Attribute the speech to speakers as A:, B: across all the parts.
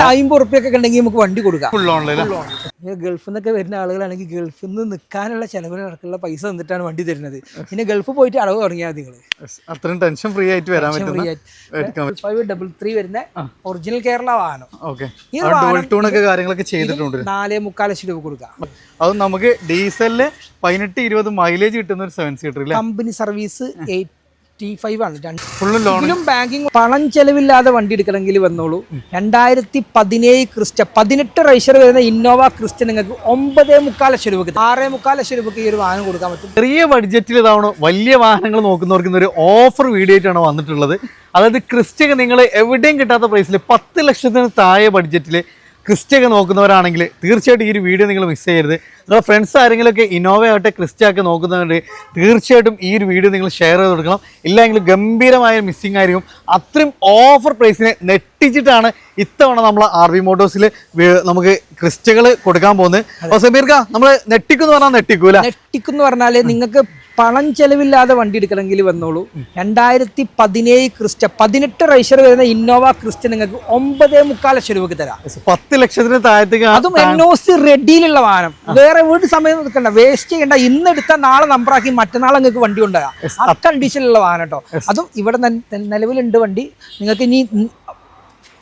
A: 50 ഉണ്ടെങ്കിൽ നമുക്ക് വണ്ടി കൊടുക്കാം. ഗൾഫിൽ നിന്നൊക്കെ വരുന്ന ആളുകളാണെങ്കിൽ ഗൾഫിൽ നിന്ന് നിൽക്കാനുള്ള ചെലവിന് നടക്കുള്ള പൈസ തന്നിട്ടാണ് വണ്ടി തരുന്നത്. പിന്നെ ഗൾഫ് പോയിട്ട് അടവ് തുടങ്ങിയാൽ നിങ്ങൾ
B: അത്രയും ടെൻഷൻ ഫ്രീ ആയിട്ട് വരാൻ പറ്റും.
A: 533 വരുന്ന ഒറിജിനൽ കേരള വാഹനം.
B: കാര്യങ്ങളൊക്കെ ചെയ്തിട്ടുണ്ട്.
A: 4.25 ലക്ഷം രൂപ കൊടുക്കാം.
B: അത് നമുക്ക് ഡീസലില് 18-20 മൈലേജ് കിട്ടുന്ന ഒരു 7 സീറ്റർ.
A: കമ്പനി സർവീസ് 85 ആണ്. ഫുള്ളും ബാങ്കിങ്. പണം ചെലവില്ലാതെ വണ്ടി എടുക്കണമെങ്കിൽ വന്നോളൂ. 2017 ക്രിസ്റ്റ 18 റൈഷർ വരുന്ന ഇന്നോവ ക്രിസ്റ്റ നിങ്ങൾക്ക് 9.25 ലക്ഷം രൂപ 6.25 ലക്ഷം രൂപയ്ക്ക് ഈ ഒരു വാഹനം കൊടുക്കാൻ പറ്റും.
B: ചെറിയ ബഡ്ജറ്റിൽ ഇതാണ് വലിയ വാഹനങ്ങൾ നോക്കുന്നവർക്ക് ഒരു ഓഫർ വീഡിയോ ആയിട്ടാണ് വന്നിട്ടുള്ളത്. അതായത് ക്രിസ്റ്റയൊക്കെ നിങ്ങൾ എവിടെയും കിട്ടാത്ത പ്രൈസിൽ 10 ലക്ഷത്തിന് താഴെ ബഡ്ജറ്റിൽ ക്രിസ്റ്റയൊക്കെ നോക്കുന്നവരാണെങ്കിൽ തീർച്ചയായിട്ടും ഈ ഒരു വീഡിയോ നിങ്ങൾ മിസ് ചെയ്യരുത്. നിങ്ങളുടെ ഫ്രണ്ട്സ് ആരെങ്കിലുമൊക്കെ ഇന്നോവ ആകട്ടെ ക്രിസ്റ്റയൊക്കെ നോക്കുന്നുണ്ട്, തീർച്ചയായിട്ടും ഈ ഒരു വീഡിയോ നിങ്ങൾ ഷെയർ ചെയ്ത് കൊടുക്കണം. ഇല്ലെങ്കിൽ ഗംഭീരമായ മിസ്സിംഗ് ആയിരിക്കും. അത്രയും ഓഫർ പ്രൈസിനെ നെട്ടിച്ചിട്ടാണ് ഇത്തവണ നമ്മൾ RV മോട്ടോഴ്സിൽ നമുക്ക് ക്രിസ്റ്റകൾ കൊടുക്കാൻ പോകുന്നത്. അപ്പോൾ സമീർക്ക, നമ്മൾ നെട്ടിക്കുന്ന് പറഞ്ഞാൽ നെട്ടിക്കൂല.
A: നെട്ടിക്കുന്ന് പറഞ്ഞാൽ നിങ്ങൾക്ക് പണം ചെലവില്ലാതെ വണ്ടി എടുക്കണമെങ്കിൽ വന്നോളൂ. 2017 ക്രിസ്റ്റ 18 റൈഷർ വരുന്ന ഇന്നോവ ക്രിസ്റ്റ നിങ്ങൾക്ക് 9.25 ലക്ഷം രൂപയ്ക്ക് തരാം.
B: 10 ലക്ഷത്തിന് താഴത്തേക്ക്.
A: അതും NOC റെഡിയിലുള്ള വാഹനം. വേറെ വീട് സമയം നിൽക്കണ്ട, വേസ്റ്റ് ചെയ്യണ്ട. ഇന്ന് എടുത്താൽ നാളെ നമ്പറാക്കി മറ്റന്നാൾ നിങ്ങൾക്ക് വണ്ടി ഉണ്ടാകാം. ആ കണ്ടീഷനിലുള്ള വാഹനം കേട്ടോ. അതും ഇവിടെ നിലവിലുണ്ട് വണ്ടി. നിങ്ങൾക്ക് ഇനി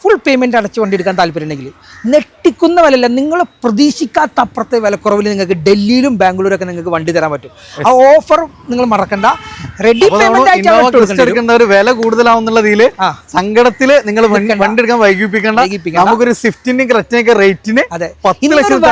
A: ഫുൾ പേയ്മെന്റ് അടച്ച് വണ്ടി എടുക്കാൻ താല്പര്യം ഉണ്ടെങ്കിൽ നെട്ടിക്കുന്ന വിലയല്ല, നിങ്ങൾ പ്രതീക്ഷിക്കാത്ത അപ്പുറത്തെ വിലക്കുറവിൽ നിങ്ങൾക്ക് ഡൽഹിയിലും ബാംഗ്ലൂരൊക്കെ നിങ്ങൾക്ക് വണ്ടി തരാൻ പറ്റും. ആ ഓഫർ നിങ്ങൾ മറക്കണ്ട. റെഡി പേയ്മെന്റ്
B: വില കൂടുതലാവുന്നുള്ളതിൽ സങ്കടത്തില് നിങ്ങൾ വണ്ടി എടുക്കാൻ വൈകിപ്പിക്കണ്ട. നമുക്കൊരു സ്വിഫ്റ്റിന്റെ ക്രെറ്റയൊക്കെ റേറ്റിന് 10 ലക്ഷം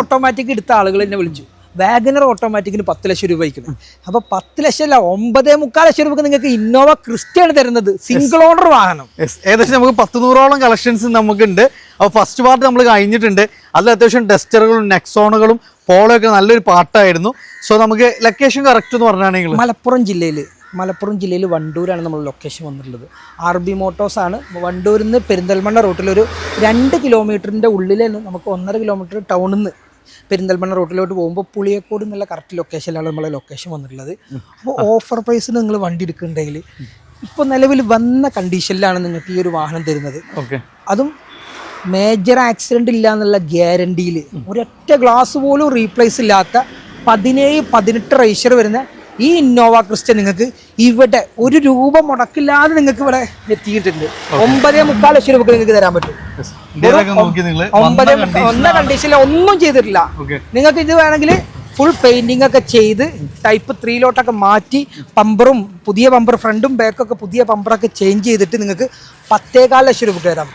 A: ഓട്ടോമാറ്റിക് എടുത്ത ആളുകൾ എന്നെ വിളിച്ചു. വാഗനർ ഓട്ടോമാറ്റിക്കിന് 10 ലക്ഷം രൂപ വയ്ക്കുന്നത്. അപ്പോൾ 10 ലക്ഷം അല്ല, 9.25 ലക്ഷം രൂപക്ക് നിങ്ങൾക്ക് ഇന്നോവ ക്രിസ്റ്റയാണ് തരുന്നത്. സിംഗിൾ ഓണർ വാഹനം.
B: ഏകദേശം നമുക്ക് 100-100ഓളം കളക്ഷൻസ് നമുക്കുണ്ട്. അപ്പോൾ ഫസ്റ്റ് പാർട്ട് നമ്മൾ കഴിഞ്ഞിട്ടുണ്ട്. അതിൽ അത്യാവശ്യം ഡസ്റ്ററുകളും നെക്സോണുകളും പോളോ ഒക്കെ നല്ലൊരു പാർട്ടായിരുന്നു. സോ നമുക്ക് ലൊക്കേഷൻ കറക്റ്റ് എന്ന് പറഞ്ഞാണെങ്കിൽ
A: മലപ്പുറം ജില്ലയിൽ വണ്ടൂരാണ് നമ്മൾ ലൊക്കേഷൻ വന്നിട്ടുള്ളത്. RB മോട്ടോഴ്സ് ആണ്. വണ്ടൂരിൽ നിന്ന് പെരിന്തൽമണ്ണ റൂട്ടിലൊരു 2 കിലോമീറ്ററിൻ്റെ ഉള്ളിൽ നമുക്ക് 1.5 കിലോമീറ്റർ ടൗണിൽ നിന്ന് പെരിന്തൽമണ്ണ റോട്ടിലോട്ട് പോകുമ്പോൾ പുളിയക്കോട് എന്നുള്ള കറക്റ്റ് ലൊക്കേഷനിലാണ് നമ്മളെ ലൊക്കേഷൻ വന്നിട്ടുള്ളത്. അപ്പോൾ ഓഫർ പ്രൈസിന് നിങ്ങൾ വണ്ടി എടുക്കുന്നുണ്ടെങ്കിൽ ഇപ്പോൾ നിലവിൽ വന്ന കണ്ടീഷനിലാണ് നിങ്ങൾക്ക് ഈ ഒരു വാഹനം തരുന്നത്. അതും മേജർ ആക്സിഡൻ്റ് ഇല്ല എന്നുള്ള ഗ്യാരണ്ടിയിൽ ഒരൊറ്റ ഗ്ലാസ് പോലും റീപ്ലേസ് ഇല്ലാത്ത 17-18 റൈഷർ വരുന്ന ഈ ഇന്നോവ ക്രിസ്റ്റ നിങ്ങൾക്ക് ഇവിടെ 1 രൂപ മുടക്കില്ലാതെ നിങ്ങൾക്ക് ഇവിടെ എത്തിയിട്ടുണ്ട്. 9.25 ലക്ഷം രൂപ നിങ്ങൾക്ക് തരാൻ പറ്റും. 9 കണ്ടീഷനിൽ ഒന്നും ചെയ്തിട്ടില്ല. നിങ്ങൾക്ക് ഇത് വേണമെങ്കിൽ ഫുൾ പെയിന്റിംഗ് ഒക്കെ ചെയ്ത് ടൈപ്പ് 3 മാറ്റി പമ്പറും പുതിയ പമ്പർ ഫ്രണ്ടും ബാക്കൊക്കെ പുതിയ പമ്പറൊക്കെ ചേഞ്ച് ചെയ്തിട്ട് നിങ്ങൾക്ക് 10.25 ലക്ഷം രൂപ തരാം.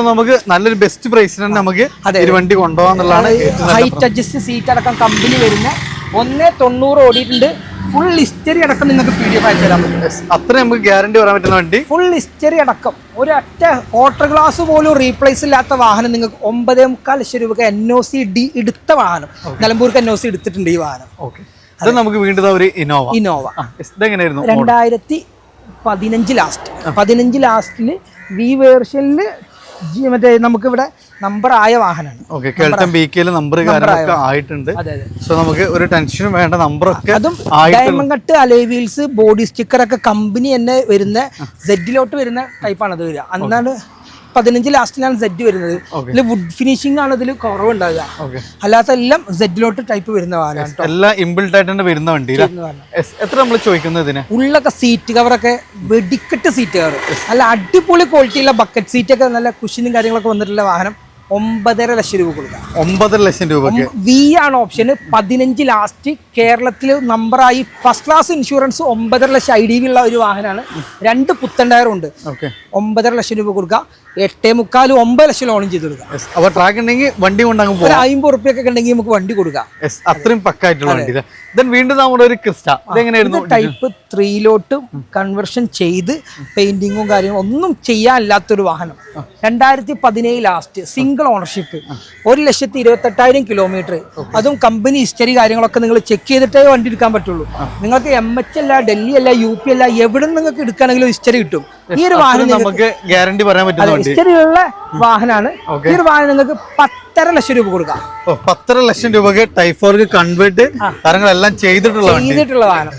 B: നമുക്ക് നല്ലൊരു ബെസ്റ്റ് പ്രൈസിന് നമുക്ക് വണ്ടി കൊണ്ടുപോകാന്നുള്ളതാണ്.
A: ഹൈറ്റ് അഡ്ജസ്റ്റ് സീറ്റ് അടക്കം കമ്പനി വരുന്ന 1.90 ഓടിയിട്ടുണ്ട്. ഫുൾ ഹിസ്റ്ററി അടക്കം നിങ്ങൾക്ക് PDF അയച്ചു തരാൻ പറ്റും.
B: അത്ര നമുക്ക് ഗ്യാരണ്ടി പറയാൻ പറ്റുന്ന വണ്ടി.
A: ഫുൾ ഹിസ്റ്ററി അടക്കം ഒരൊറ്റ ഓട്ടർ ഗ്ലാസ് പോലും റീപ്ലേസ് ഇല്ലാത്ത വാഹനം നിങ്ങൾക്ക് 9.25 ലക്ഷം രൂപക്ക് NOC എടുത്ത വാഹനം. നിലമ്പൂർക്ക് NOC എടുത്തിട്ടുണ്ട് ഈ വാഹനം.
B: അത് നമുക്ക് വീണ്ടും ഒരു ഇന്നോവ. ഇതെങ്ങനെയായിരുന്നു?
A: 2015 ലാസ്റ്റില് V വേർഷനിൽ മറ്റേ നമുക്കിവിടെ നമ്പർ ആയ വാഹനമാണ്.
B: നമ്പർ ആയിട്ടുണ്ട്. സോ നമുക്ക് ഒരു ടെൻഷനും വേണ്ട. നമ്പറൊക്കെ
A: അതും diamond cut alloy wheels body sticker ഒക്കെ കമ്പനി തന്നെ വരുന്ന സെഡിലോട്ട് വരുന്ന ടൈപ്പാണ് അത് വരിക. അന്നാണ് 15 ലാസ്റ്റിലാണ് സെഡ് വരുന്നത്. ഇതിൽ വുഡ് ഫിനിഷിംഗ് ആണ് ഇതിൽ കുറവുണ്ടാവുക. അല്ലാത്ത എല്ലാം സെഡിലോട്ട് ടൈപ്പ് വരുന്ന വാഹനമാണ്.
B: എല്ലാം ഇൻബിൽറ്റ് ആയിട്ട് വരുന്ന വണ്ടി. എത്ര നമ്മൾ ചോദിക്കുന്നത്?
A: ഉള്ളൊക്കെ സീറ്റ് കവറൊക്കെ വെടിക്കെട്ട് സീറ്റ് കവർ, നല്ല അടിപൊളി ക്വാളിറ്റിയുള്ള ബക്കറ്റ് സീറ്റ് ഒക്കെ നല്ല കുഷനും കാര്യങ്ങളൊക്കെ വന്നിട്ടുള്ള വാഹനം 9.5 ലക്ഷം രൂപ കൊടുക്കാം.
B: 9.5 ലക്ഷം രൂപ.
A: V ആണ് ഓപ്ഷൻ. 15 ലാസ്റ്റ് കേരളത്തിൽ നമ്പറായി ഫസ്റ്റ് ക്ലാസ് ഇൻഷുറൻസ് 9.5 ലക്ഷം IDV ഉള്ള ഒരു വാഹനമാണ്. 2 പുത്തൻ ടയറുണ്ട്. 9.5 ലക്ഷം രൂപ കൊടുക്കാം. 8.25 9 ലക്ഷം ലോണും ചെയ്ത് കൊടുക്കാം.
B: അപ്പോൾ ട്രാക്ക് ഉണ്ടെങ്കിൽ വണ്ടി കൊണ്ടങ്ങ് പോകാം.
A: 50 റുപ്യൊക്കെ ഉണ്ടെങ്കിൽ നമുക്ക് വണ്ടി കൊടുക്കാം.
B: അത്രയും പക്കായിട്ടുള്ള വണ്ടി. വീണ്ടും നമ്മുടെ ഒരു ക്രിസ്റ്റ. ഇതെങ്ങനെയായിരുന്നു?
A: ടൈപ്പ് 3 കൺവേർഷൻ ചെയ്ത് പെയിന്റിങ്ങും കാര്യങ്ങളും ഒന്നും ചെയ്യാനില്ലാത്തൊരു വാഹനം. 2017 ലാസ്റ്റ് സിംഗിൾ ഓണർഷിപ്പ്, 1,28,000 കിലോമീറ്റർ. അതും കമ്പനി ഹിസ്റ്ററി കാര്യങ്ങളൊക്കെ നിങ്ങൾ ചെക്ക് ചെയ്തിട്ടേ വണ്ടി എടുക്കാൻ പറ്റുള്ളൂ. നിങ്ങൾക്ക് MH അല്ല, ഡൽഹി അല്ല, UP അല്ല, എവിടെ നിന്ന് നിങ്ങൾക്ക് എടുക്കുകയാണെങ്കിലും ഹിസ്റ്ററി കിട്ടും. ഈ ഒരു വാഹനം
B: നമുക്ക് ഗ്യാരണ്ടി പറയാൻ പറ്റും.
A: ഹിസ്റ്ററി ഉള്ള വാഹനമാണ്. ഈ ഒരു വാഹനം നിങ്ങൾക്ക് 10.5 ലക്ഷം രൂപ കൊടുക്കാം.
B: 10.5 ലക്ഷം രൂപക്ക് ടൈപ്പ് 4 കൺവേർട്ട് കാര്യങ്ങളെല്ലാം ചെയ്തിട്ടുള്ള
A: വാഹനം.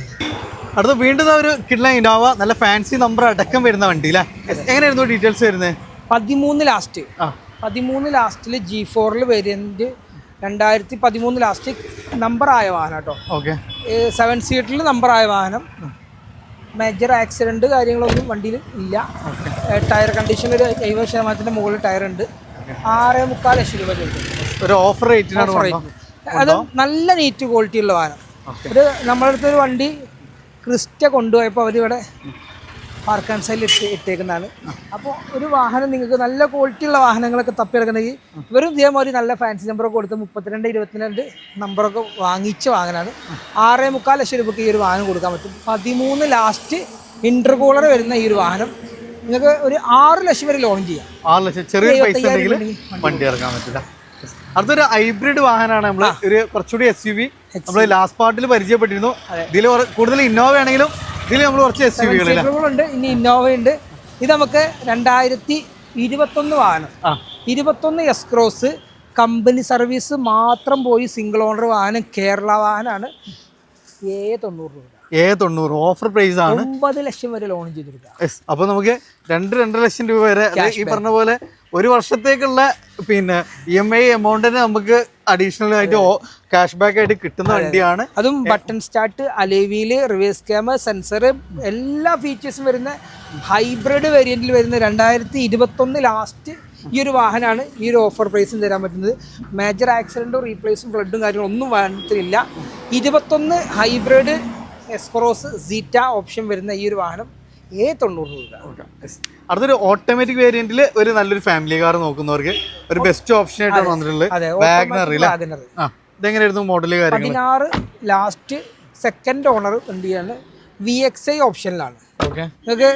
B: അടുത്ത വീണ്ടും ഒരു കിഡ്ലൈൻ ഇന്നോവ, നല്ല ഫാൻസി നമ്പർ അടക്കം വരുന്ന വണ്ടി അല്ലേ? എങ്ങനെയായിരുന്നു ഡീറ്റെയിൽസ് വരുന്നത്?
A: 13 ലാസ്റ്റ്, 13 ലാസ്റ്റിൽ G4 വേരിയന്റ് 2013 ലാസ്റ്റ് നമ്പർ ആയ വാഹനം കേട്ടോ.
B: ഓക്കെ,
A: 7 സീറ്റിൽ നമ്പർ ആയ വാഹനം. മേജർ ആക്സിഡന്റ് കാര്യങ്ങളൊന്നും വണ്ടിയിൽ ഇല്ല. ടയർ കണ്ടീഷൻ ഒരു 70% മുകളിൽ ടയർ ഉണ്ട്. 6.25 ലക്ഷം രൂപ ചോദിക്കും.
B: ഒരു ഓഫർ റേറ്റിനാണ്.
A: അത് നല്ല നീറ്റ് ക്വാളിറ്റി ഉള്ള വാഹനം. ഒരു നമ്മുടെ അടുത്തൊരു വണ്ടി ക്രിസ്റ്റ കൊണ്ടുപോയപ്പോൾ അവരിവിടെ പാർക്ക് ആൻഡ് സൈഡിൽ ഇട്ടേക്കുന്നതാണ്. അപ്പോൾ ഒരു വാഹനം നിങ്ങൾക്ക് നല്ല ക്വാളിറ്റി ഉള്ള വാഹനങ്ങളൊക്കെ തപ്പിയെടുക്കണമെങ്കിൽ ഇവരും ഇതേമാതിരി നല്ല ഫാൻസി നമ്പറൊക്കെ കൊടുത്ത് 32, 22 നമ്പറൊക്കെ വാങ്ങിച്ച വാഹനമാണ്. 6.25 ലക്ഷം രൂപയ്ക്ക് ഈ ഒരു വാഹനം കൊടുക്കാൻ പറ്റും. 13 ലാസ്റ്റ് ഇന്റർകൂളർ വരുന്ന ഈ ഒരു വാഹനം നിങ്ങൾക്ക് ഒരു 6 ലക്ഷം വരെ ലോൺ ചെയ്യാം.
B: 6 ലക്ഷം ചെറിയ പൈസ വണ്ടി ഇറക്കാൻ പറ്റില്ല. അടുത്തൊരു ഹൈബ്രിഡ് വാഹനമാണ്. നമ്മൾ ഒരു കുറച്ചുകൂടി SUV നമ്മൾ ലാസ്റ്റ് പാർട്ടിൽ പരിചയപ്പെട്ടിരുന്നു. ഇതിൽ കൂടുതൽ ഇന്നോവ ആണെങ്കിലും ഇതിൽ നമ്മൾ കുറച്ച് SUV-കളുണ്ട്.
A: ഇനി ഇന്നോവ ഉണ്ട്. ഇത് നമുക്ക് 2021 വാഹനം, 21 S ക്രോസ് കമ്പനി സർവീസ് മാത്രം പോയി സിംഗിൾ ഓണർ വാഹനം, കേരള വാഹനമാണ്.
B: A90 ഓഫർ പ്രൈസ് ആണ്.
A: 9 ലക്ഷം വരെ ലോൺ ചെയ്തെടുക്കാം.
B: അപ്പൊ നമുക്ക് 2-2.5 ലക്ഷം രൂപ വരെ ഈ പറഞ്ഞ പോലെ ഒരു വർഷത്തേക്കുള്ള പിന്നെ EMI എമൗണ്ടിന് നമുക്ക് അഡീഷണൽ ആയിട്ട് ക്യാഷ് ബാക്ക് ആയിട്ട് കിട്ടുന്ന വണ്ടിയാണ്.
A: അതും button start, alloy, reverse camera, sensor, എല്ലാ ഫീച്ചേഴ്സും വരുന്ന ഹൈബ്രിഡ് വേരിയന്റിൽ വരുന്ന 2021 ലാസ്റ്റ് ഈ ഒരു വാഹനമാണ് ഈ ഒരു ഓഫർ പ്രൈസിൽ തരാൻ പറ്റുന്നത്. മേജർ ആക്സിഡന്റും റീപ്ലേസും ഫ്ലഡും കാര്യങ്ങളും ഒന്നും വാഹനത്തിലില്ല. 21 ഹൈബ്രിഡ് എസ് ക്രോസ് സീറ്റ ഓപ്ഷൻ വരുന്ന ഈ ഒരു വാഹനം A90 രൂപ.
B: അടുത്തൊരു ഓട്ടോമാറ്റിക് വേരിയന്റിൽ ഒരു നല്ലൊരു ഫാമിലി കാർ നോക്കുന്നവർക്ക് ഒരു ബെസ്റ്റ് ഓപ്ഷൻ ആയിട്ടാണ് വന്നിട്ടുള്ളത്. ഇതെങ്ങനെയായിരുന്നു മോഡല്?
A: 16 ലാസ്റ്റ് സെക്കൻഡ് ഓണർ വണ്ടിയാണ്. VXI ഓപ്ഷനിലാണ്. നിങ്ങൾക്ക്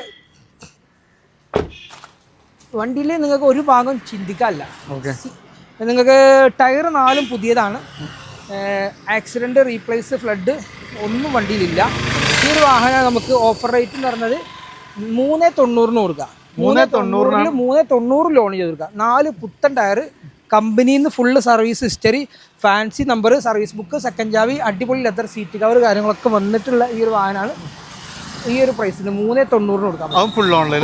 A: വണ്ടിയിൽ നിങ്ങൾക്ക് ഒരു ഭാഗം ചിന്തിക്കാനില്ല. നിങ്ങൾക്ക് ടയർ 4 പുതിയതാണ്. ആക്സിഡന്റ്, റീപ്ലേസ്, ഫ്ലഡ് ഒന്നും വണ്ടിയിലില്ല. ഈ ഒരു വാഹനം നമുക്ക് ഓഫർ റേറ്റ് എന്ന് പറഞ്ഞത് 390 കൊടുക്കുക. 390 ലോൺ ചെയ്ത് കൊടുക്കുക. 4 പുത്തൻ ടയർ, കമ്പനിയിൽ നിന്ന് full service history, fancy number, service book, second ചാവി, അടിപൊളി ലെതർ സീറ്റ് കവർ കാര്യങ്ങളൊക്കെ വന്നിട്ടുള്ള ഈ ഒരു വാഹനമാണ്. ഈ ഒരു പ്രൈസിന് 390 കൊടുക്കാം.
B: Full online.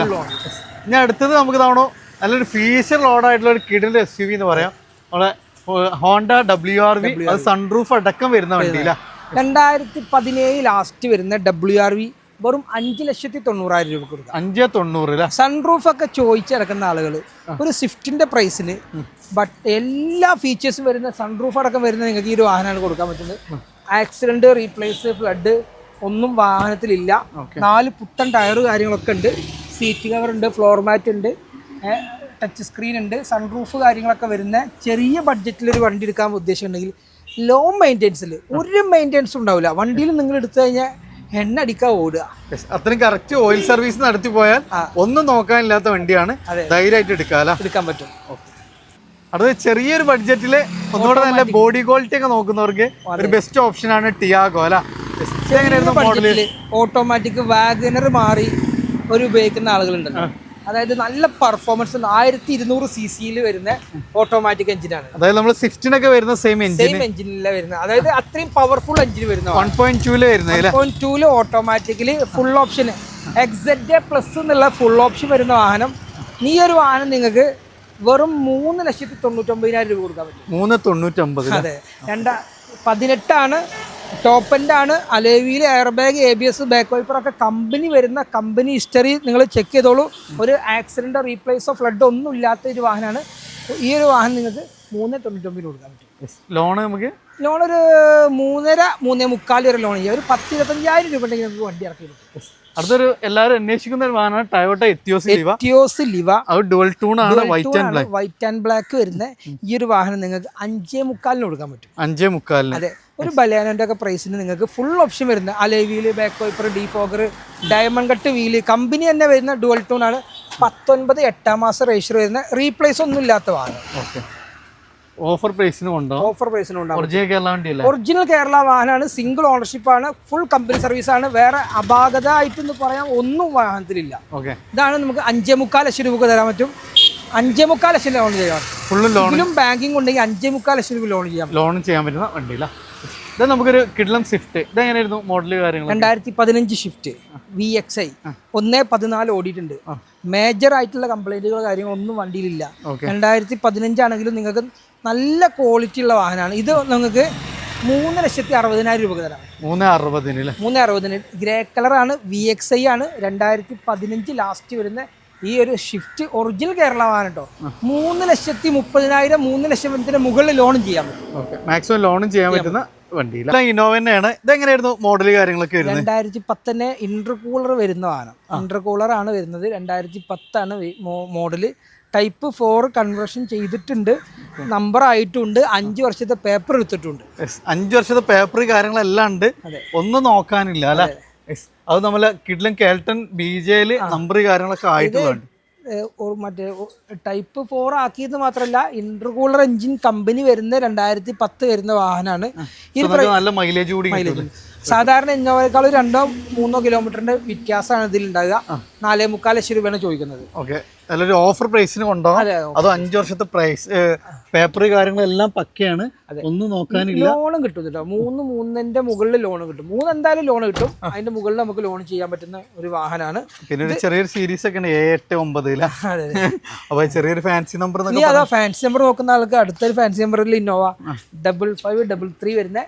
B: ഇനി അടുത്തത് നമുക്ക് തവണ നല്ലൊരു ഫീച്ചർ ലോഡായിട്ടുള്ള ഒരു കിഡിന്റെ SUV എന്ന് പറയാം. നമ്മുടെ ഹോണ്ട WRV, അത് സൺറൂഫ് അടക്കം വരുന്ന വണ്ടിയില്ല.
A: 2017 ലാസ്റ്റ് വരുന്ന WRV വെറും 5,90,000 രൂപ കൊടുക്കാം.
B: 590.
A: സൺറൂഫ് ഒക്കെ ചോദിച്ചിറക്കുന്ന ആളുകൾ ഒരു സ്വിഫ്റ്റിന്റെ പ്രൈസിന് ബട്ട് എല്ലാ ഫീച്ചേഴ്സും വരുന്ന സൺറൂഫ് അടക്കം വരുന്ന നിങ്ങൾക്ക് ഈ ഒരു വാഹനമാണ് കൊടുക്കാൻ പറ്റുന്നത്. ആക്സിഡന്റ്, റീപ്ലേസ്, ഫ്ലഡ് ഒന്നും വാഹനത്തിലില്ല. 4 പുത്തൻ ടയർ കാര്യങ്ങളൊക്കെ ഉണ്ട്. സീറ്റ് കവർ ഉണ്ട്, ഫ്ലോർ മാറ്റ് ഉണ്ട്, ടച്ച് സ്ക്രീൻ ഉണ്ട്, സൺറൂഫ് കാര്യങ്ങളൊക്കെ വരുന്ന ചെറിയ ബഡ്ജറ്റിലൊരു വണ്ടി എടുക്കാൻ ഉദ്ദേശമുണ്ടെങ്കിൽ ലോ മെയിൻ്റെനൻസിൽ ഒരു മെയിൻ്റെനൻസ് ഉണ്ടാവില്ല. വണ്ടിയിൽ നിങ്ങൾ എടുത്തു കഴിഞ്ഞാൽ എണ്ണ അടിക്കാൻ ഓടുക.
B: അത്രയും കറക്റ്റ് ഓയിൽ സർവീസ് നടത്തി പോയാൽ ഒന്നും നോക്കാനില്ലാത്ത വണ്ടിയാണ്. ധൈര്യമായിട്ട് എടുക്കാൻ പറ്റും. അടുത്ത ചെറിയൊരു ബഡ്ജറ്റില് ഒന്നുകൂടെ നല്ല ബോഡി ക്വാളിറ്റി ഒക്കെ നോക്കുന്നവർക്ക് ഒരു ബെസ്റ്റ് ഓപ്ഷൻ ആണ് ടിയാഗോ അല്ല?
A: ഓട്ടോമാറ്റിക് വാഗനർ മാറി ഒരു ഉപയോഗിക്കുന്ന ആളുകളുണ്ടല്ലോ. അതായത് നല്ല പെർഫോമൻസ് 1200 cc വരുന്ന ഓട്ടോമാറ്റിക് എഞ്ചിനാണ്.
B: അതായത് നമ്മൾ സ്വിഫ്റ്റിനൊക്കെ വരുന്ന സെയിം
A: എഞ്ചിനിലെ വരുന്ന, അതായത് അത്രയും പവർഫുൾ എഞ്ചിൻ വരുന്ന
B: 1.2
A: ഓട്ടോമാറ്റിക്കലി ഫുൾ ഓപ്ഷൻ XZA+ എന്നുള്ള ഫുൾ ഓപ്ഷൻ വരുന്ന വാഹനം. ഈ ഒരു വാഹനം നിങ്ങൾക്ക് വെറും 3,99,000 രൂപ കൊടുക്കാൻ പറ്റും.
B: 3,99.
A: അതെ, 18 ടോപ്പ് എൻഡ് ആണ്. Alloy, air bag, ABS, back വൈപ്പറൊക്കെ കമ്പനി വരുന്ന കമ്പനി ഹിസ്റ്ററി നിങ്ങൾ ചെക്ക് ചെയ്തോളൂ. ഒരു ആക്സിഡൻറ്റോ റീപ്ലേസോ ഫ്ലഡോ ഒന്നും ഇല്ലാത്ത ഒരു വാഹനമാണ്. ഈ ഒരു വാഹനം നിങ്ങൾക്ക് 3,99 കൊടുക്കാൻ പറ്റും.
B: ലോൺ നമുക്ക്
A: ഒരു 3.5-3.25 വരെ ലോൺ ചെയ്യാം. ഒരു 10,000-25,000 രൂപ ഉണ്ടെങ്കിൽ നമുക്ക് വണ്ടി ഇറക്കി കിട്ടും.
B: അടുത്തൊരു എല്ലാവരും അന്വേഷിക്കുന്ന ഒരു വാഹനമാണ് ടൊയോട്ട എറ്റിയോസ് ലിവ. അത് ഡുവൽ ടൂൺ ആണ്,
A: വൈറ്റ് ആൻഡ് ബ്ലാക്ക് വരുന്ന ഈ ഒരു വാഹനം നിങ്ങൾക്ക് 5.25 കൊടുക്കാൻ പറ്റും.
B: 5.25.
A: അതെ, ഒരു ബലേനോന്റെ ഒക്കെ പ്രൈസിന് നിങ്ങൾക്ക് ഫുൾ ഓപ്ഷൻ വരുന്ന alloy wheel, back wiper, defogger, diamond cut wheel, company തന്നെ വരുന്ന ഡുവൽ ടൂൺ ആണ്. 19 8 മാസം രജിസ്റ്റർ വരുന്ന, റീപ്ലേസ് ഒന്നും ഇല്ലാത്ത വാഹനം.
B: ഓഫർ പ്രൈസിന്
A: ഒറിജിനൽ കേരള വാഹനമാണ്. സിംഗിൾ ഓണർഷിപ്പ് ആണ്. ഫുൾ കമ്പനി സർവീസ് ആണ്. വേറെ അപാകത ആയിട്ടെന്ന് പറയാൻ ഒന്നും വാഹനത്തിലില്ല. ഇതാണ് നമുക്ക് 5.25 ലക്ഷം രൂപ തരാൻ പറ്റും. 5.25 ലക്ഷം ലോൺ ചെയ്യാം. ഫുള്ളും ബാങ്കിങ് ഉണ്ടെങ്കിൽ 5.25 ലക്ഷം രൂപ ലോൺ ചെയ്യാൻ
B: പറ്റുന്ന വണ്ടിയില്ല. ഇത് നമുക്കൊരു കിഡ്ലം സ്വിഫ്റ്റ് ഇത് എങ്ങനെയായിരുന്നു മോഡല് കാര്യങ്ങൾ?
A: 2015 ഷിഫ്റ്റ് VXI 1.14 ഓടിയിട്ടുണ്ട്. മേജർ ആയിട്ടുള്ള കംപ്ലൈന്റുകളോ കാര്യങ്ങളൊന്നും വണ്ടിയിലില്ല. 2015 ആണെങ്കിലും നിങ്ങൾക്ക് നല്ല ക്വാളിറ്റി ഉള്ള വാഹനമാണ്. ഇത് നിങ്ങൾക്ക് 3,60,000 രൂപ തരാം. 3,60,000 ഗ്രേ കളറാണ്, VXI ആണ്, 2015 ലാസ്റ്റ് വരുന്ന ഈ ഒരു ഷിഫ്റ്റ് ഒറിജിനൽ കേരള വാഹനം കേട്ടോ. 3,30,000 3 ലക്ഷത്തിന് മുകളിൽ ലോണും ചെയ്യാൻ പറ്റും.
B: മാക്സിമം ലോണും ചെയ്യാൻ പറ്റുന്ന വണ്ടി ഇന്നോവ തന്നെയാണ്. ഇതെങ്ങനെയായിരുന്നു മോഡല് കാര്യങ്ങളൊക്കെ?
A: 2010 ഇന്റർകൂളർ വരുന്ന വാഹനം. ഇന്റർകൂളർ ആണ് വരുന്നത്. 2010 ആണ് മോഡല്. ടൈപ്പ് 4 കൺവേർഷൻ ചെയ്തിട്ടുണ്ട്, നമ്പർ ആയിട്ടുണ്ട്, 5 വർഷത്തെ പേപ്പർ എടുത്തിട്ടുണ്ട്.
B: 5 വർഷത്തെ പേപ്പർ കാര്യങ്ങളെല്ലാം ഉണ്ട്, ഒന്നും നോക്കാനില്ല അല്ലെ. അത് നമ്മളെ കിഡ്ലം കേൾട്ടൺ BJയിൽ നമ്പർ കാര്യങ്ങളൊക്കെ ആയിട്ടുള്ളതാണ്.
A: മറ്റേ ടൈപ്പ് 4 ആക്കിയത് മാത്രമല്ല, ഇന്റർകൂളർ എഞ്ചിൻ കമ്പനി വരുന്ന 2010 വരുന്ന വാഹനമാണ്.
B: നല്ല മൈലേജ് കൂടി.
A: സാധാരണ ഇന്നോവയേക്കാൾ 2-3 കിലോമീറ്ററിന്റെ വ്യത്യാസമാണ് ഇതിൽ ഉണ്ടാകുക. 4.25 ലക്ഷം രൂപയാണ് ചോദിക്കുന്നത്.
B: ഓക്കെ, നല്ലൊരു ഓഫർ പ്രൈസിന് കൊണ്ടുപോകാം. അത് 5 വർഷത്തെ പ്രൈസ് പേപ്പർ കാര്യങ്ങളെല്ലാം പക്കയാണ്, ഒന്നും നോക്കാനില്ല.
A: ലോണും കിട്ടും കേട്ടോ. 3.3ന്റെ മുകളിൽ ലോൺ കിട്ടും. 3 എന്തായാലും ലോൺ കിട്ടും. അതിന്റെ മുകളിൽ നമുക്ക് ലോൺ ചെയ്യാൻ പറ്റുന്ന ഒരു വാഹനമാണ്.
B: പിന്നെ ഒരു ചെറിയൊരു സീരീസ് ഒക്കെ ഉണ്ട് 789. അപ്പൊ ചെറിയൊരു ഫാൻസി നമ്പർ.
A: അതാ ഫാൻസി നമ്പർ നോക്കുന്ന ആൾക്ക് അടുത്തൊരു ഫാൻസി നമ്പറിൽ ഇന്നോവ 5533 വരുന്ന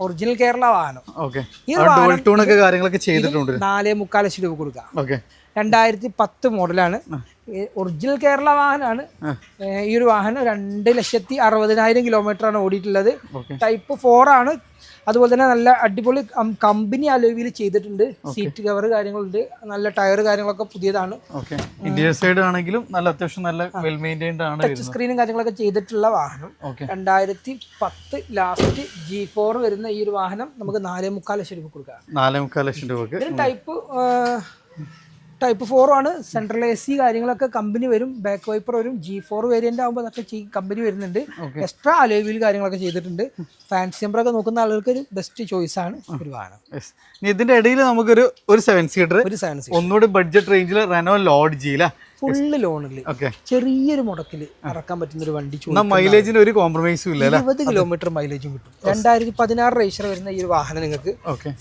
A: ഒറിജിനൽ കേരള വാഹനം. ഈ 4.25 ലക്ഷം രൂപ കൊടുക്കാം. 2010 മോഡലാണ്, ഒറിജിനൽ കേരള വാഹനമാണ്. ഈ ഒരു വാഹനം 2,60,000 കിലോമീറ്ററാണ് ഓടിയിട്ടുള്ളത്. ടൈപ്പ് 4 ആണ്. അതുപോലെ തന്നെ നല്ല അടിപൊളി കമ്പനി അലോയിൽ ചെയ്തിട്ടുണ്ട്. സീറ്റ് കവർ കാര്യങ്ങളുണ്ട്, നല്ല ടയർ കാര്യങ്ങളൊക്കെ പുതിയതാണ്.
B: ഇന്റീരിയർ സൈഡ് ആണെങ്കിലും നല്ല അത്യാവശ്യം നല്ല വെൽ മെയിൻറ്റൈൻഡ് ആണ്.
A: ടച്ച് സ്ക്രീനും കാര്യങ്ങളൊക്കെ ചെയ്തിട്ടുള്ള വാഹനം. 2010 ലാസ്റ്റ് G4 വരുന്ന ഈ ഒരു വാഹനം നമുക്ക് 4.25 ലക്ഷം രൂപ കൊടുക്കാം.
B: 4.25 ലക്ഷം രൂപ.
A: ടൈപ്പ് 4 ആണ്. സെൻട്രൽ AC കാര്യങ്ങളൊക്കെ കമ്പനി വരും. ബാക്ക് വൈപ്പർ വരും. G4 വേരിയന്റ് ആകുമ്പോൾ അതൊക്കെ കമ്പനി വരുന്നുണ്ട്. എക്സ്ട്രാ അലോയിൽ കാര്യങ്ങളൊക്കെ ചെയ്തിട്ടുണ്ട്. ഫാൻസി നമ്പറൊക്കെ നോക്കുന്ന ആളുകൾക്ക് ഒരു ബെസ്റ്റ് ചോയ്സ് ആണ് ഒരു വാഹനം.
B: ഇതിന്റെ ഇടയിൽ നമുക്കൊരു 7 സീറ്റർ ഒന്നുകൂടി ബഡ്ജറ്റ് റേഞ്ചിൽ റെനോ ലോഡ്ജ്
A: ഫുള്ള് ലോണില് ചെറിയൊരു മുടക്കില് ഇറക്കാൻ പറ്റുന്ന ഒരു വണ്ടി.
B: മൈലേജിന് ഒരു കോംപ്രമൈസും ഇല്ല.
A: 20 കിലോമീറ്റർ മൈലേജും കിട്ടും. 2016 രജിസ്റ്റർ വരുന്ന ഈ ഒരു വാഹനം നിങ്ങൾക്ക്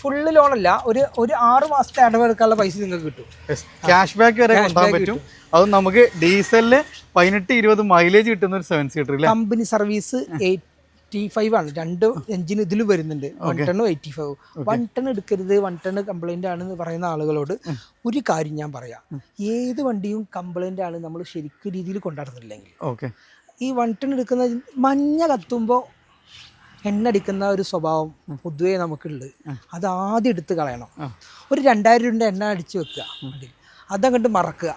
A: ഫുള്ള് ലോണല്ല, ഒരു 6 മാസത്തെ അടവെടുക്കാനുള്ള പൈസ നിങ്ങൾക്ക് കിട്ടും.
B: ക്യാഷ് ബാക്ക് വരെ കൊണ്ടുപോകാൻ പറ്റും. അത് നമുക്ക് ഡീസലില് 18-20 മൈലേജ് കിട്ടുന്ന ഒരു 7 സീറ്റർ.
A: കമ്പനി സർവീസ് 85 ആണ്. 2 എഞ്ചിൻ ഇതിൽ വരുന്നുണ്ട്. 1 ടൺ 85. 1 ടൺ എടുക്കരുത്, 1 ടൺ കംപ്ലൈന്റ് ആണെന്ന് പറയുന്ന ആളുകളോട് ഒരു കാര്യം ഞാൻ പറയാം. ഏത് വണ്ടിയും കംപ്ലൈന്റ് ആണ് നമ്മൾ ശരിക്കും രീതിയിൽ കൊണ്ടുനടന്നില്ലെങ്കിൽ. ഈ 1 ടൺ എടുക്കുന്ന മഞ്ഞ കത്തുമ്പോൾ എണ്ണ അടിക്കുന്ന ഒരു സ്വഭാവം പൊതുവേ നമുക്കുണ്ട്. അത് ആദ്യം എടുത്ത് കളയണം. ഒരു 2,000 രൂപ എണ്ണ അടിച്ച് വെക്കുക, അതങ്ങോട്ട് മറക്കുക.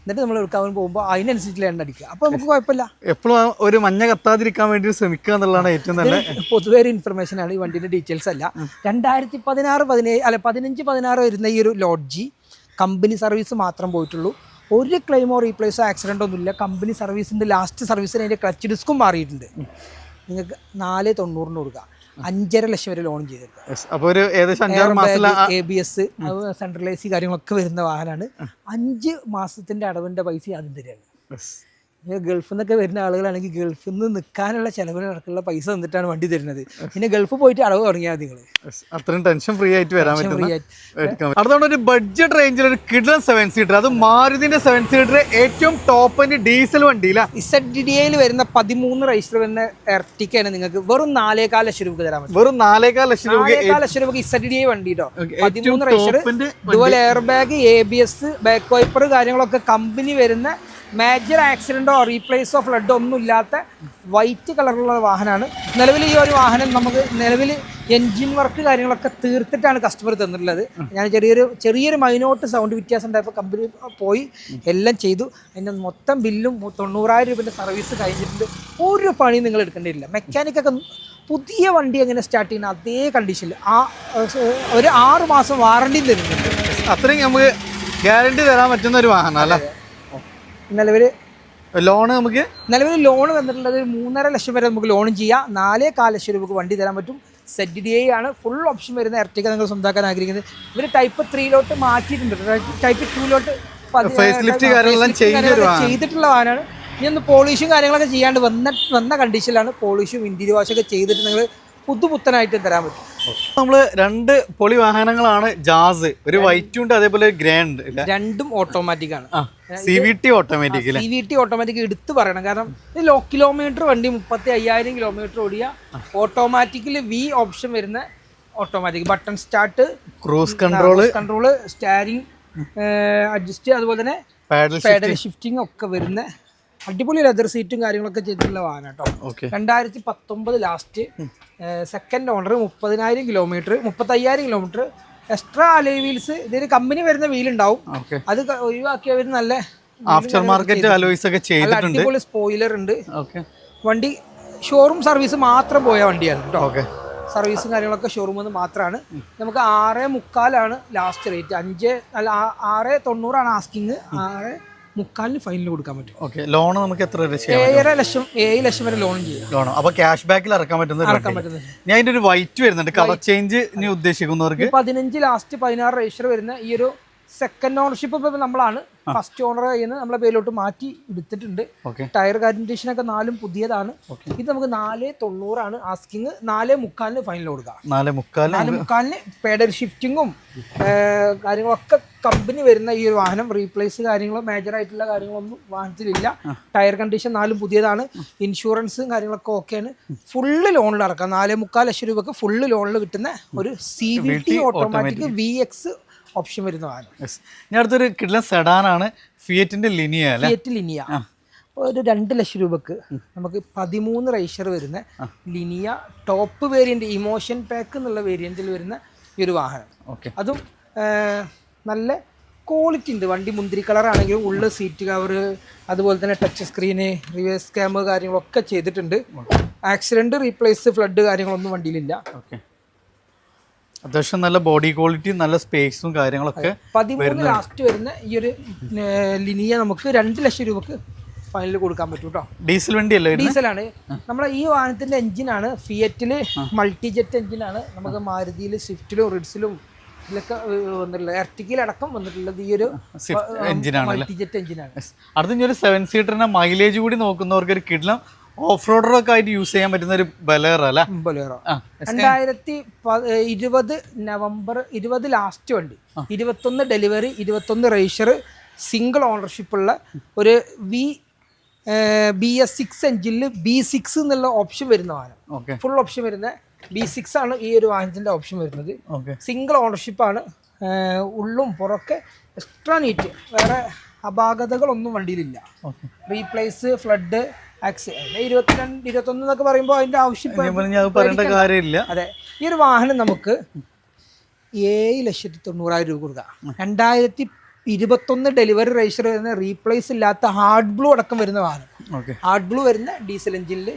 A: എന്നിട്ട് നമ്മൾ എടുക്കാൻ പോകുമ്പോൾ അതിനനുസരിച്ചുള്ള എണ്ണ അടിക്കുക. അപ്പോൾ നമുക്ക് കുഴപ്പമില്ല.
B: എപ്പോഴും ഒരു മഞ്ഞ കത്താതിരിക്കാൻ വേണ്ടി ശ്രമിക്കുക എന്നുള്ളതാണ് ഏറ്റവും നല്ല
A: പൊതുവേ ഒരു ഇൻഫർമേഷൻ ആണ്. ഈ വണ്ടിയുടെ ഡീറ്റെയിൽസ് അല്ല. 2015-16 വരുന്ന ഈ ഒരു ലോഡ്ജി കമ്പനി സർവീസ് മാത്രം പോയിട്ടുള്ളൂ. ഒരു ക്ലെയിമോ റീപ്ലേസോ ആക്സിഡൻ്റ് ഒന്നുമില്ല. കമ്പനി സർവീസിൻ്റെ ലാസ്റ്റ് സർവീസിന് അതിൻ്റെ ക്ലച്ച് ഡിസ്കും മാറിയിട്ടുണ്ട്. നിങ്ങൾക്ക് 4.90 കൊടുക്കുക. 5.5 ലക്ഷം വരെ ലോൺ ചെയ്തെടുക്കാം. ABS സെൻട്രൽ AC കാര്യങ്ങളൊക്കെ വരുന്ന വാഹനമാണ്. 5 മാസത്തിന്റെ അടവിന്റെ പൈസ ആദ്യം തരികയാണ്. ഗൾഫിൽ നിന്നൊക്കെ വരുന്ന ആളുകളാണെങ്കിൽ ഗൾഫിൽ നിന്ന് നിൽക്കാനുള്ള ചെലവിന് നടക്കുള്ള പൈസ തന്നിട്ടാണ് വണ്ടി തരുന്നത്. പിന്നെ ഗൾഫിൽ പോയിട്ട് അടവ് തുടങ്ങിയാൽ നിങ്ങൾ
B: അത്രയും ടെൻഷൻ ഫ്രീ ആയിട്ട് വരാൻ പറ്റും. അതുകൊണ്ട് ഒരു ബഡ്ജറ്റ് റേഞ്ചിൽ ഒരു കിഡ്ലൻ 7 സീറ്റർ, അത് മാരുതിന്റെ 7 സീറ്റർ ഏറ്റവും ടോപ്പ് എൻഡ് ഡീസൽ വണ്ടിയില്ല.
A: ZDDയിൽ വരുന്ന 13 രജിസ്റ്റർ വരുന്ന എർട്ടിക്കയാണ് നിങ്ങൾക്ക് വെറും 4.25 ലക്ഷം രൂപ തരാൻ പറ്റും.
B: വെറും 4.25 ലക്ഷം രൂപ
A: ZDDI വണ്ടി കേട്ടോ. 13 register, dual air bag, ABS, back wiper കാര്യങ്ങളൊക്കെ കമ്പനി വരുന്ന, മേജർ ആക്സിഡൻറ്റോ റീപ്ലേസോ ഫ്ലഡോ ഒന്നും ഇല്ലാത്ത വൈറ്റ് കളറുള്ള വാഹനമാണ്. നിലവിൽ ഈ ഒരു വാഹനം നമുക്ക് നിലവിൽ എൻജിൻ വർക്ക് കാര്യങ്ങളൊക്കെ തീർത്തിട്ടാണ് കസ്റ്റമർ തന്നിട്ടുള്ളത്. ഞാൻ ചെറിയൊരു മൈനോട്ട് സൗണ്ട് വ്യത്യാസം ഉണ്ടായപ്പോൾ കമ്പനി പോയി എല്ലാം ചെയ്തു. അതിൻ്റെ മൊത്തം ബില്ലും 90,000 രൂപേൻ്റെ സർവീസ് കഴിഞ്ഞിട്ടുണ്ട്. ഒരു പണി നിങ്ങൾ എടുക്കേണ്ടിയില്ല. മെക്കാനിക്കൊക്കെ പുതിയ വണ്ടി എങ്ങനെ സ്റ്റാർട്ട് ചെയ്യുന്ന അതേ കണ്ടീഷനിൽ ഒരു 6 മാസം വാറണ്ടിയും തരുന്നുണ്ട്.
B: അത്രയും നമുക്ക് ഗ്യാരണ്ടി തരാൻ പറ്റുന്ന ഒരു വാഹനം അല്ലേ.
A: നിലവിൽ
B: ലോണ്
A: വന്നിട്ടുള്ളത് 3.5 ലക്ഷം വരെ നമുക്ക് ലോണും ചെയ്യാം. 4.25 ലക്ഷം രൂപക്ക് വണ്ടി തരാൻ പറ്റും. ZDI ആണ് ഫുൾ ഓപ്ഷൻ വരുന്ന എർട്ടിക്ക നിങ്ങൾ സ്വന്തമാക്കാൻ ആഗ്രഹിക്കുന്നത്. ഇവർ ടൈപ്പ് 3 മാറ്റിയിട്ടുണ്ട്. ടൈപ്പ് 2 ചെയ്തിട്ടുള്ള വാഹനമാണ്. ഇനി ഒന്ന് പോളിഷും കാര്യങ്ങളൊക്കെ ചെയ്യാണ്ട് വന്ന കണ്ടീഷനിലാണ്. പോളിഷും ഇന്റീരിയർ വാഷൊക്കെ ചെയ്തിട്ട് നിങ്ങൾ പുതുപുത്തനായിട്ട് തരാൻ പറ്റും.
B: നമ്മള് രണ്ട് പൊളി വാഹനങ്ങളാണ് ജാസ്, ഒരു വൈറ്റും ഉണ്ട് അതേപോലെ ഒരു ഗ്രേ ഉണ്ട്.
A: രണ്ടും ഓട്ടോമാറ്റിക് ആണ്.
B: CVT automatic.
A: CVT ഓട്ടോമാറ്റിക് എടുത്ത് പറയണം, കാരണം ഇത് ലോ കിലോമീറ്റർ വണ്ടി 35,000 കിലോമീറ്റർ ഓടിയ ഓട്ടോമാറ്റിക്കിൽ V ഓപ്ഷൻ വരുന്ന automatic, button start,
B: cruise control,
A: steering adjust, അതുപോലെ തന്നെ പാഡൽ ഷിഫ്റ്റിംഗ് ഒക്കെ വരുന്ന അടിപൊളി ലെതർ സീറ്റും കാര്യങ്ങളൊക്കെ ചെയ്തിട്ടുള്ള വാഹനം കേട്ടോ. 2019 last, second owner, 30,000 kilometre, 35,000 kilometre. Extra alloy wheels, ഇതിന് കമ്പനി വരുന്ന വീൽ ഉണ്ടാവും, അത് ഒഴിവാക്കി അവർ നല്ല
B: ആഫ്റ്റർ മാർക്കറ്റ് അലോയ്സ് ഒക്കെ ചെയ്തിട്ടുണ്ട്.
A: അടിപൊളി സ്പോയിലർ ഉണ്ട്. വണ്ടി ഷോറൂം സർവീസ് മാത്രം പോയ വണ്ടിയാണ് കേട്ടോ. സർവീസും കാര്യങ്ങളൊക്കെ ഷോറൂമിൽ നിന്ന് മാത്രമാണ്. നമുക്ക് 6,45 ലാസ്റ്റ് റേറ്റ്, 6,90 ആസ്കിങ്, 6,45 ഫൈനൽ കൊടുക്കാൻ പറ്റും.
B: ലോൺ നമുക്ക് എത്ര
A: 7 ലക്ഷം വരെ ലോൺ ചെയ്യാം.
B: അപ്പൊ ക്യാഷ് ബാക്കിൽ ഇറക്കാൻ പറ്റുന്നത്. ഞാൻ ഇതിന്റെ ഒരു വൈറ്റ് വരുന്നുണ്ട്, കളർ ചേഞ്ച് ഉദ്ദേശിക്കുന്നവർക്ക്
A: 15 ലാസ്റ്റ് 16 രജിസ്റ്റർ വരുന്ന ഈ ഒരു സെക്കൻഡ് ഓണർഷിപ്പ് ഇപ്പൊ നമ്മളാണ്. ഫസ്റ്റ് ഓണർ ചെയ്യുന്നത് നമ്മളെ പേരിലോട്ട് മാറ്റി എടുത്തിട്ടുണ്ട്. ടയർ കണ്ടീഷൻ ഒക്കെ 4 പുതിയതാണ്. ഇത് നമുക്ക് 4,90 ആസ്കിങ്, 4,45 ഫൈനൽ കൊടുക്കാം. 4,45 പേഡൽ ഷിഫ്റ്റിങ്ങും കാര്യങ്ങളൊക്കെ കമ്പനി വരുന്ന ഈ ഒരു വാഹനം. റീപ്ലേസ് കാര്യങ്ങളോ മേജർ ആയിട്ടുള്ള കാര്യങ്ങളൊന്നും വാഹനത്തിലില്ല. ടയർ കണ്ടീഷൻ 4 പുതിയതാണ്. ഇൻഷുറൻസും കാര്യങ്ങളൊക്കെ ഓക്കെയാണ്. ഫുള്ള് ലോണിൽ ഇറക്കാം. 4,45 ലക്ഷം രൂപക്ക് ഫുള്ള് ലോണിൽ കിട്ടുന്ന ഒരു CVT ഓട്ടോമാറ്റിക് VX ഓപ്ഷൻ വരുന്ന വാഹനം.
B: ഞാൻ അടുത്തൊരു കിഡ്ലൻ സെഡാനാണ്, ഫിയറ്റിന്റെ ലിനിയ.
A: ഒരു 2 ലക്ഷം രൂപക്ക് നമുക്ക് 13 രജിസ്റ്റർ വരുന്ന Linea top variant, emotion pack എന്നുള്ള വേരിയന്റിൽ വരുന്ന ഈ ഒരു വാഹനം. അതും നല്ല ക്വാളിറ്റി ഉണ്ട്. വണ്ടി മുന്തിരി കളറാണെങ്കിലും ഉള്ള സീറ്റ് കവർ, അതുപോലെ തന്നെ ടച്ച് സ്ക്രീന്, റിവേഴ്സ് ക്യാമറ കാര്യങ്ങളൊക്കെ ചെയ്തിട്ടുണ്ട്. ആക്സിഡന്റ്, റീപ്ലേസ്, ഫ്ലഡ് കാര്യങ്ങളൊന്നും വണ്ടിയിലില്ല.
B: അത്യാവശ്യം നല്ല ബോഡി ക്വാളിറ്റി, നല്ല സ്പേസും കാര്യങ്ങളൊക്കെ.
A: 13 ലാസ്റ്റ് വരുന്ന ഈ ഒരു ലിനിയ നമുക്ക് 2 ലക്ഷം രൂപക്ക് ഫൈനൽ കൊടുക്കാൻ പറ്റും കേട്ടോ.
B: ഡീസൽ വണ്ടിയല്ലേ?
A: ഡീസലാണ്. നമ്മുടെ ഈ വാഹനത്തിന്റെ എഞ്ചിനാണ് ഫിയറ്റില് മൾട്ടിജെറ്റ് എഞ്ചിനാണ്. നമുക്ക് മാരുതിയിൽ സ്വിഫ്റ്റിലും റിഡ്സിലും ഇതിലൊക്കെ വന്നിട്ടുള്ളത്, എർട്ടിക്കയിലടക്കം വന്നിട്ടുള്ളത് ഈ ഒരു മൾട്ടിജെറ്റ് എഞ്ചിനാണ്.
B: അടുത്ത ഒരു 7 സീറ്ററിന്റെ മൈലേജ് കൂടി നോക്കുന്നവർക്ക് ഒരു കിഡ്ലം ഓഫ് റോഡറൊക്കെ ആയിട്ട് യൂസ് ചെയ്യാൻ പറ്റുന്ന ഒരു ബലേറോ അല്ലേ?
A: ബലേറോ 2020 നവംബർ 20 ലാസ്റ്റ് വണ്ടി, 21 ഡെലിവറി, 21 രജിസ്റ്റർ, സിംഗിൾ ഓണർഷിപ്പ് ഉള്ള ഒരു BS6 എഞ്ചിനിൽ B6 എന്നുള്ള ഓപ്ഷൻ വരുന്ന വാഹനം. ഫുൾ ഓപ്ഷൻ വരുന്ന B6 ആണ് ഈ ഒരു വാഹനത്തിന്റെ ഓപ്ഷൻ വരുന്നത്. സിംഗിൾ ഓണർഷിപ്പ് ആണ്. ഉള്ളും പുറക്കെ എക്സ്ട്രാ നീറ്റ്, വേറെ അപാകതകളൊന്നും വണ്ടിയിലില്ല. റീപ്ലേസ്, ഫ്ലഡ്, ആക്സിഡന്റ് 22, 21 എന്നൊക്കെ പറയുമ്പോൾ അതിന്റെ ആവശ്യം
B: പറയേണ്ട കാര്യമില്ല.
A: അതെ. ഈ ഒരു വാഹനം നമുക്ക് 7,90,000 രൂപ കൊടുക്കാം. 2021 ഡെലിവറി രജിസ്റ്റർ വരുന്ന, റീപ്ലേസ് ഇല്ലാത്ത, ഹാർഡ് ബ്ലൂ അടക്കം വരുന്ന വാഹനം. ഹാർഡ് ബ്ലൂ വരുന്ന ഡീസൽ എഞ്ചിനിൽ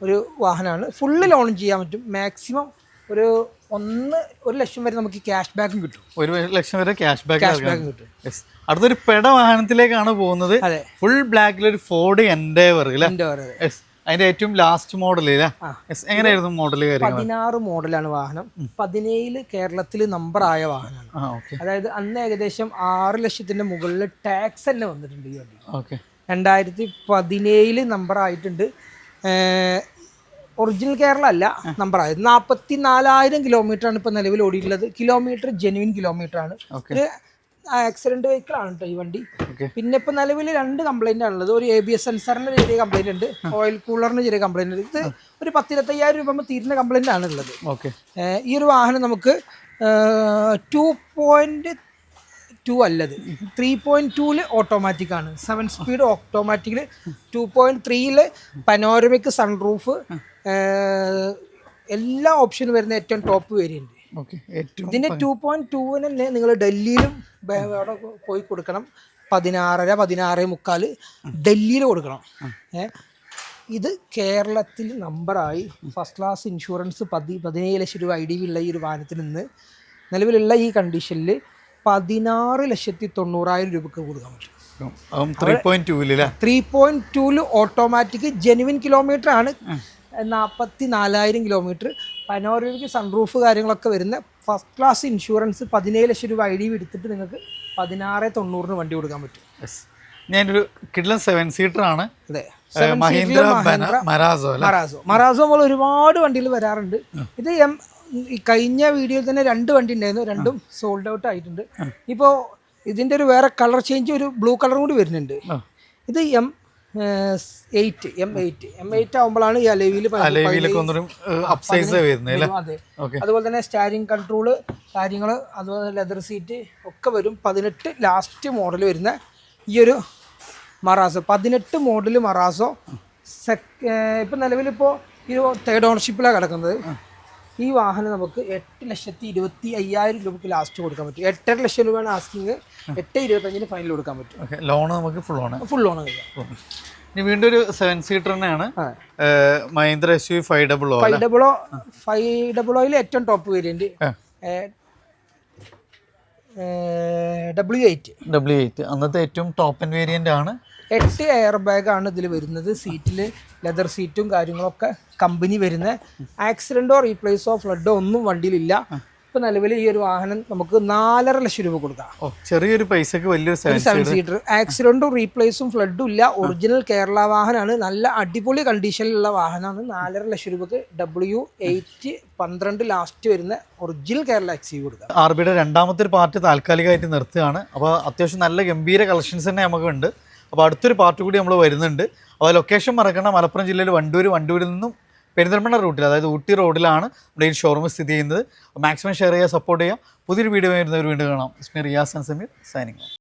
A: ഒരു വാഹനമാണ്. ഫുള്ള് ലോൺ ചെയ്യാൻ പറ്റും. മാക്സിമം ഒരു 1 ലക്ഷം വരെ നമുക്ക് ക്യാഷ് ബാക്കും കിട്ടും.
B: 1 ലക്ഷം വരെ ക്യാഷ് ബാക്ക് കിട്ടും. അടുത്തൊരു പെട വാഹനത്തിലേക്കാണ് പോകുന്നത്. ഫുൾ ബ്ലാക്കിലൊരു ഫോർഡ് എൻഡേവർ അല്ലേ? അതിന്റെ ഏറ്റവും ലാസ്റ്റ് മോഡൽ എങ്ങനെയായിരുന്നു മോഡൽ?
A: 16 മോഡലാണ് വാഹനം. 17 കേരളത്തിൽ നമ്പർ ആയ വാഹനമാണ്. അതായത് അന്ന് ഏകദേശം 6 ലക്ഷത്തിന്റെ മുകളിൽ ടാക്സ് തന്നെ വന്നിട്ടുണ്ട് ഈ വണ്ടി. 2017 നമ്പർ ആയിട്ടുണ്ട്. ഒറിജിനൽ കേരള അല്ല നമ്പർ ആയത്. 44,000 കിലോമീറ്റർ ആണ് ഇപ്പൊ നിലവിൽ ഓടിയിട്ടുള്ളത്. കിലോമീറ്റർ ജെനുവിൻ കിലോമീറ്റർ ആണ്. ഒരു ആക്സിഡന്റ് വെഹിക്കിൾ ആണ് കേട്ടോ ഈ വണ്ടി. പിന്നെ ഇപ്പൊ നിലവിൽ 2 കംപ്ലൈന്റ് ആണുള്ളത്. ഒരു ABS സെൻസറിന് ചെറിയ കംപ്ലൈന്റ് ഉണ്ട്, ഓയിൽ കൂളറിന് ചെറിയ കംപ്ലൈന്റ് ഉണ്ട്. ഇത് ഒരു 10,25,000 രൂപ തീരുന്ന കംപ്ലൈന്റ് ആണ് ഉള്ളത്. ഈ ഒരു വാഹനം നമുക്ക് 2.2 അല്ലത് 3.2 ഓട്ടോമാറ്റിക് ആണ്. 7 സ്പീഡ് ഓട്ടോമാറ്റിക്കിൽ 2.3 പനോരമിക് സൺറൂഫ്, എല്ലാ ഓപ്ഷനും വരുന്ന ഏറ്റവും ടോപ്പ് വേരിയന്റ്. ഇതിന്റെ 2.2 തന്നെ നിങ്ങൾ ഡൽഹിയിലും അവിടെ പോയി കൊടുക്കണം. 16.5 16.25 ഡൽഹിയിൽ കൊടുക്കണം. ഇത് കേരളത്തിൽ നമ്പറായി ഫസ്റ്റ് ക്ലാസ് ഇൻഷുറൻസ് 17 ലക്ഷം രൂപ IDV ഉള്ള ഈ ഒരു വാഹനത്തിൽ നിന്ന് നിലവിലുള്ള ഈ കണ്ടീഷനിൽ 16,90,000 രൂപക്ക് കൊടുക്കാൻ പറ്റും. 3.2 ഓട്ടോമാറ്റിക് ജെനുവിൻ കിലോമീറ്റർ ആണ്. 44,000 കിലോമീറ്റർ, പനോരമിക് സൺറൂഫ് കാര്യങ്ങളൊക്കെ വരുന്ന ഫസ്റ്റ് ക്ലാസ് ഇൻഷുറൻസ് 17 ലക്ഷം രൂപ IDV എടുത്തിട്ട് നിങ്ങൾക്ക് 16,90,000 വണ്ടി കൊടുക്കാൻ പറ്റും.
B: ഞാനൊരു കിഡ്ലൻ 7 സീറ്റർ ആണ്.
A: അതെ,
B: മഹീന്ദ്ര മറാസോ അല്ലേ?
A: മറാസോ നമ്മൾ ഒരുപാട് വണ്ടികൾ വരാറുണ്ട്. ഇത് ഈ കഴിഞ്ഞ വീഡിയോയിൽ തന്നെ 2 വണ്ടി ഉണ്ടായിരുന്നു, രണ്ടും സോൾഡ് ഔട്ട് ആയിട്ടുണ്ട്. ഇപ്പോൾ ഇതിൻ്റെ ഒരു വേറെ കളർ ചേഞ്ച്, ഒരു ബ്ലൂ കളർ കൂടി വരുന്നുണ്ട്. ഇത് M8 ആകുമ്പോഴാണ് ഈ അലവിയിൽ അതെ. അതുപോലെ തന്നെ സ്റ്റാരിങ് കൺട്രോള് കാര്യങ്ങൾ, അതുപോലെ ലെതർ സീറ്റ് ഒക്കെ വരും. 18 ലാസ്റ്റ് മോഡൽ വരുന്ന ഈ ഒരു മറാസോ, 18 മോഡൽ മറാസോ ഇപ്പം നിലവിലിപ്പോൾ ഈ 3rd ഓണർഷിപ്പിലാണ് കിടക്കുന്നത്. ഈ വാഹനം നമുക്ക് 8,25,000 രൂപയ്ക്ക് ലാസ്റ്റ് കൊടുക്കാൻ പറ്റും. 8.5 ലക്ഷം രൂപയാണ് ആസ്കിങ്, 8,25,000 ഫൈനൽ കൊടുക്കാൻ പറ്റും.
B: ലോൺ നമുക്ക് ഫുൾ ലോൺ
A: കഴിയാം.
B: ഇനി വീണ്ടും ഒരു 7 സീറ്റർ തന്നെയാണ്, മഹീന്ദ്ര SUV
A: 500 ഏറ്റവും ടോപ്പ് വേരിയന്റ് W8
B: അന്നത്തെ ഏറ്റവും ടോപ്പ് എൻഡ് വേരിയന്റ് ആണ്.
A: 8 എയർ ബാഗ് ആണ് ഇതിൽ വരുന്നത്. സീറ്റിൽ ലെതർ സീറ്റും കാര്യങ്ങളൊക്കെ കമ്പനി വരുന്ന, ആക്സിഡന്റോ റീപ്ലേസോ ഫ്ലഡോ ഒന്നും വണ്ടിയിലില്ല. ഇപ്പൊ നിലവിൽ ഈ ഒരു വാഹനം നമുക്ക് 4.5 ലക്ഷം രൂപ കൊടുക്കാം.
B: ചെറിയൊരു പൈസക്ക് വലിയൊരു
A: 7 സീറ്റർ. ആക്സിഡന്റും റീപ്ലേസും ഫ്ലഡും ഇല്ല, ഒറിജിനൽ കേരള വാഹനമാണ്, നല്ല അടിപൊളി കണ്ടീഷനിലുള്ള വാഹനമാണ്. 4.5 ലക്ഷം രൂപക്ക് W8 12 ലാസ്റ്റ് വരുന്ന ഒറിജിനൽ കേരള XUV കൊടുക്കാം.
B: ആർബിയുടെ രണ്ടാമത്തെ ഒരു പാർട്ട് താൽക്കാലികമായിട്ട് നിർത്തുകയാണ്. അപ്പോൾ അത്യാവശ്യം നല്ല ഗംഭീര കളക്ഷൻസ് തന്നെ നമുക്കുണ്ട്. അപ്പോൾ അടുത്തൊരു പാർട്ട് കൂടി നമ്മൾ വരുന്നുണ്ട്. അപ്പോൾ ലൊക്കേഷൻ മറക്കണം, മലപ്പുറം ജില്ലയിൽ വണ്ടൂരിൽ നിന്നും പെരിന്തൽമണ്ണ റൂട്ടിൽ, അതായത് ഊട്ടി റോഡിലാണ് നമ്മുടെ ഈ ഷോറൂം സ്ഥിതി ചെയ്യുന്നത്. മാക്സിമം ഷെയർ ചെയ്യുക, സപ്പോർട്ട് ചെയ്യുക. പുതിയൊരു വീഡിയോ വരുന്നവർ വീണ്ടും കാണാം. Riyas and Sameer signing off.